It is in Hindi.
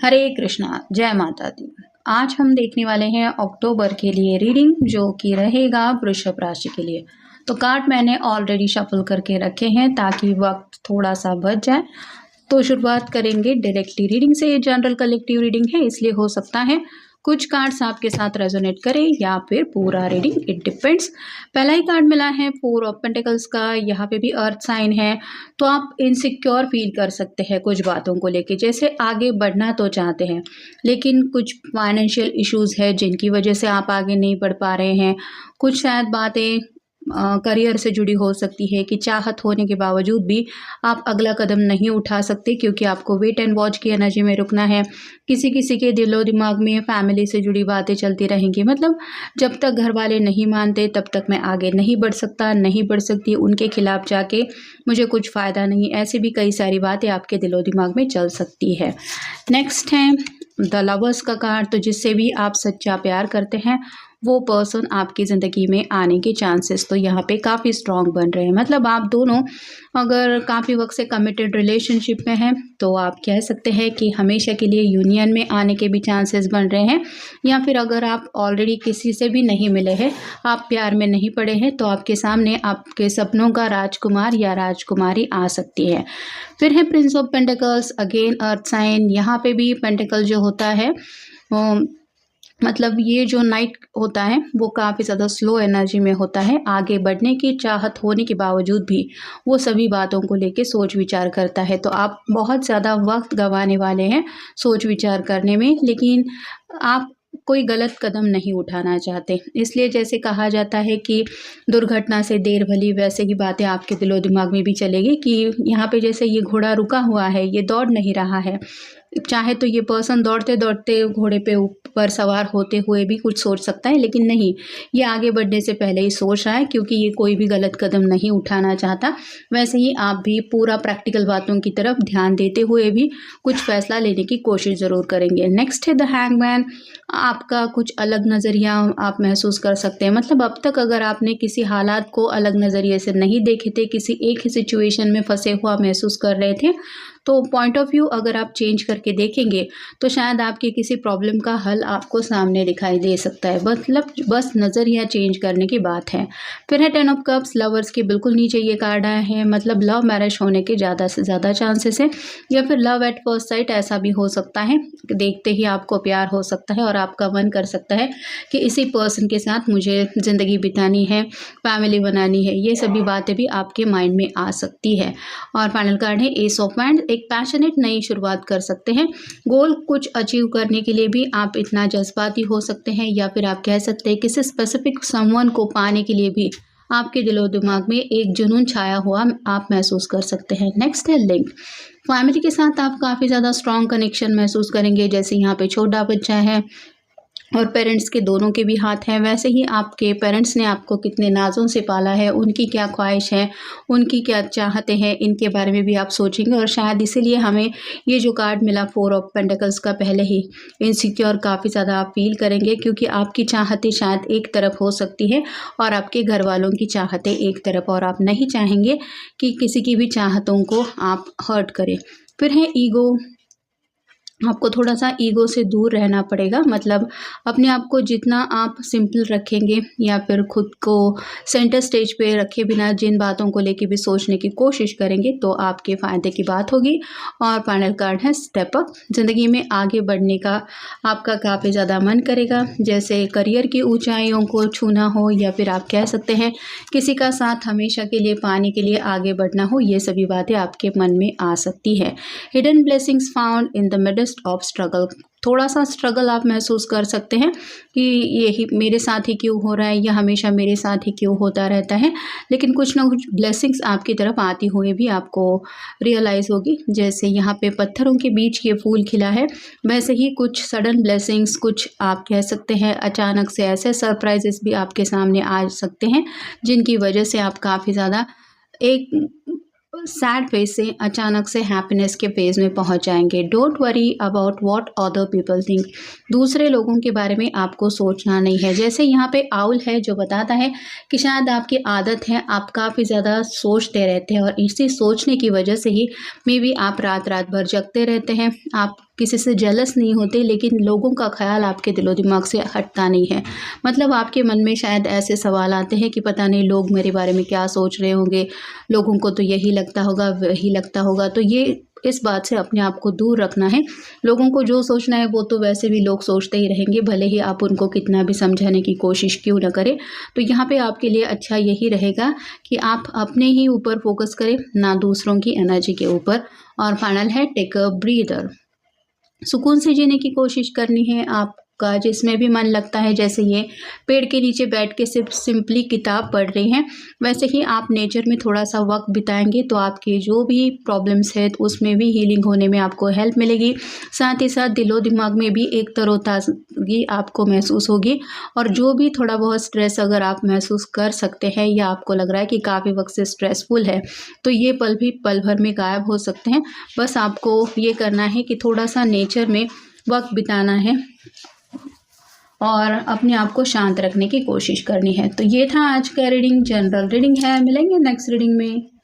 हरे कृष्णा, जय माता दी। आज हम देखने वाले हैं अक्टूबर के लिए रीडिंग, जो कि रहेगा वृषभ राशि के लिए। तो कार्ड मैंने ऑलरेडी शफल करके रखे हैं ताकि वक्त थोड़ा सा बच जाए। तो शुरुआत करेंगे डायरेक्टली रीडिंग से। ये जनरल कलेक्टिव रीडिंग है, इसलिए हो सकता है कुछ कार्ड्स आपके साथ रेजोनेट करें या फिर पूरा रीडिंग, इट डिपेंड्स। पहला ही कार्ड मिला है 4 ऑफ पेंटिकल्स का। यहाँ पे भी अर्थ साइन है, तो आप इनसिक्योर फील कर सकते हैं कुछ बातों को लेके। जैसे आगे बढ़ना तो चाहते हैं, लेकिन कुछ फाइनेंशियल इश्यूज है जिनकी वजह से आप आगे नहीं बढ़ पा रहे हैं। कुछ शायद बातें करियर से जुड़ी हो सकती है कि चाहत होने के बावजूद भी आप अगला कदम नहीं उठा सकते, क्योंकि आपको वेट एंड वॉच की एनर्जी में रुकना है। किसी किसी के दिलो दिमाग में फैमिली से जुड़ी बातें चलती रहेंगी, मतलब जब तक घर वाले नहीं मानते तब तक मैं आगे नहीं बढ़ सकता, नहीं बढ़ सकती, उनके खिलाफ जाके मुझे कुछ फ़ायदा नहीं। ऐसी भी कई सारी बातें आपके दिलो दिमाग में चल सकती है। नेक्स्ट है द लवर्स का कार्ड। तो जिससे भी आप सच्चा प्यार करते हैं वो पर्सन आपकी ज़िंदगी में आने के चांसेस तो यहाँ पे काफ़ी स्ट्रॉन्ग बन रहे हैं। मतलब आप दोनों अगर काफ़ी वक्त से कमिटेड रिलेशनशिप में हैं तो आप कह सकते हैं कि हमेशा के लिए यूनियन में आने के भी चांसेस बन रहे हैं। या फिर अगर आप ऑलरेडी किसी से भी नहीं मिले हैं, आप प्यार में नहीं पड़े हैं, तो आपके सामने आपके सपनों का राजकुमार या राजकुमारी आ सकती है। फिर है prince of pentacles, again earth sign. यहाँ पे भी पेंटिकल जो होता है मतलब ये जो नाइट होता है वो काफ़ी ज़्यादा स्लो एनर्जी में होता है। आगे बढ़ने की चाहत होने के बावजूद भी वो सभी बातों को लेके सोच विचार करता है। तो आप बहुत ज़्यादा वक्त गंवाने वाले हैं सोच विचार करने में, लेकिन आप कोई गलत कदम नहीं उठाना चाहते। इसलिए जैसे कहा जाता है कि दुर्घटना से देर भली, वैसे ही बातें आपके दिलो दिमाग में भी चलेगी कि यहाँ पे जैसे ये घोड़ा रुका हुआ है, ये दौड़ नहीं रहा है। चाहे तो ये पर्सन दौड़ते दौड़ते घोड़े पे ऊपर सवार होते हुए भी कुछ सोच सकता है, लेकिन नहीं, ये आगे बढ़ने से पहले ही सोच रहा है, क्योंकि ये कोई भी गलत कदम नहीं उठाना चाहता। वैसे ही आप भी पूरा प्रैक्टिकल बातों की तरफ ध्यान देते हुए भी कुछ फैसला लेने की कोशिश ज़रूर करेंगे। नेक्स्ट है द हैंगमैन। आपका कुछ अलग नज़रिया आप महसूस कर सकते हैं। मतलब अब तक अगर आपने किसी हालात को अलग नज़रिए से नहीं देखे थे, किसी एक ही सिचुएशन में फंसे हुआ महसूस कर रहे थे, तो पॉइंट ऑफ व्यू अगर आप चेंज करके देखेंगे तो शायद आपकी किसी प्रॉब्लम का हल आपको सामने दिखाई दे सकता है। मतलब बस नज़रिया चेंज करने की बात है। फिर है 10 ऑफ कप्स, लवर्स के बिल्कुल नीचे ये कार्ड आया है। मतलब लव मैरिज होने के ज़्यादा से ज़्यादा चांसेस है, या फिर लव एट फर्स्ट साइट ऐसा भी हो सकता है। देखते ही आपको प्यार हो सकता है और आपका मन कर सकता है कि इसी पर्सन के साथ मुझे ज़िंदगी बितानी है, फैमिली बनानी है। ये सभी बातें भी आपके माइंड में आ सकती है। और फाइनल कार्ड है एस ऑफ वांड। एक पैशनेट नई शुरुआत कर सकते हैं। गोल कुछ अचीव करने के लिए भी आप इतना जज्बाती हो सकते हैं, या फिर आप कह सकते हैं किसी स्पेसिफिक समवन को पाने के लिए भी आपके दिलो दिमाग में एक जुनून छाया हुआ आप महसूस कर सकते हैं। नेक्स्ट है लिंक। फैमिली के साथ आप काफ़ी ज़्यादा स्ट्रॉन्ग कनेक्शन महसूस करेंगे। जैसे यहाँ पे छोटा बच्चा है और पेरेंट्स के दोनों के भी हाथ हैं, वैसे ही आपके पेरेंट्स ने आपको कितने नाज़ों से पाला है, उनकी क्या ख्वाहिश है, उनकी क्या चाहते हैं, इनके बारे में भी आप सोचेंगे। और शायद इसीलिए हमें ये जो कार्ड मिला 4 ऑफ पेंटिकल्स का, पहले ही इनसिक्योर काफ़ी ज़्यादा आप फील करेंगे, क्योंकि आपकी चाहतें शायद एक तरफ हो सकती है और आपके घर वालों की चाहतें एक तरफ, और आप नहीं चाहेंगे कि किसी की भी चाहतों को आप हर्ट करें। फिर है ईगो। आपको थोड़ा सा ईगो से दूर रहना पड़ेगा। मतलब अपने आप को जितना आप सिंपल रखेंगे, या फिर खुद को सेंटर स्टेज पे रखे बिना जिन बातों को लेके भी सोचने की कोशिश करेंगे, तो आपके फ़ायदे की बात होगी। और फाइनल कार्ड है स्टेप अप। ज़िंदगी में आगे बढ़ने का आपका काफ़ी ज़्यादा मन करेगा, जैसे करियर की ऊंचाइयों को छूना हो, या फिर आप कह सकते हैं किसी का साथ हमेशा के लिए पाने के लिए आगे बढ़ना हो। ये सभी बातें आपके मन में आ सकती है। Hidden blessings found in the midst of struggle. थोड़ा सा स्ट्रगल आप महसूस कर सकते हैं कि यही मेरे साथ ही क्यों हो रहा है, या हमेशा मेरे साथ ही क्यों होता रहता है, लेकिन कुछ ना कुछ ब्लेसिंग्स आपकी तरफ आती हुई भी आपको रियलाइज़ होगी। जैसे यहाँ पे पत्थरों के बीच ये फूल खिला है, वैसे ही कुछ सडन ब्लेसिंग्स, कुछ आप कह सकते हैं अचानक से ऐसे सरप्राइजेस भी आपके सामने आ सकते हैं, जिनकी वजह से आप काफ़ी ज़्यादा एक सैड फेज से अचानक से हैप्पीनेस के फेज में पहुंच जाएंगे। Don't worry about what other people think. दूसरे लोगों के बारे में आपको सोचना नहीं है। जैसे यहाँ पे आउल है जो बताता है कि शायद आपकी आदत है, आप काफ़ी ज़्यादा सोचते रहते हैं, और इसी सोचने की वजह से ही मे बी आप रात रात भर जगते रहते हैं। आप किसी से जेलस नहीं होते, लेकिन लोगों का ख्याल आपके दिलो दिमाग से हटता नहीं है। मतलब आपके मन में शायद ऐसे सवाल आते हैं कि पता नहीं लोग मेरे बारे में क्या सोच रहे होंगे, लोगों को तो यही लगता होगा, वही लगता होगा। तो ये इस बात से अपने आप को दूर रखना है। लोगों को जो सोचना है वो तो वैसे भी लोग सोचते ही रहेंगे, भले ही आप उनको कितना भी समझाने की कोशिश क्यों ना करें। तो यहाँ पे आपके लिए अच्छा यही रहेगा कि आप अपने ही ऊपर फोकस करें, ना दूसरों की एनर्जी के ऊपर। और फाइनल है टेक अ ब्रीदर। सुकून से जीने की कोशिश करनी है आपका, जिसमें भी मन लगता है। जैसे ये पेड़ के नीचे बैठ के सिर्फ सिंपली किताब पढ़ रही हैं, वैसे ही आप नेचर में थोड़ा सा वक्त बिताएंगे तो आपके जो भी प्रॉब्लम्स है तो उसमें भी हीलिंग होने में आपको हेल्प मिलेगी। साथ ही साथ दिलो दिमाग में भी एक तरोताज़गी आपको महसूस होगी। और जो भी थोड़ा बहुत स्ट्रेस अगर आप महसूस कर सकते हैं या आपको लग रहा है कि काफ़ी वक्त से स्ट्रेसफुल है, तो ये पल भी पल भर में गायब हो सकते हैं। बस आपको ये करना है कि थोड़ा सा नेचर में वक्त बिताना है और अपने आप को शांत रखने की कोशिश करनी है। तो ये था आज का रीडिंग, जनरल रीडिंग है। मिलेंगे नेक्स्ट रीडिंग में।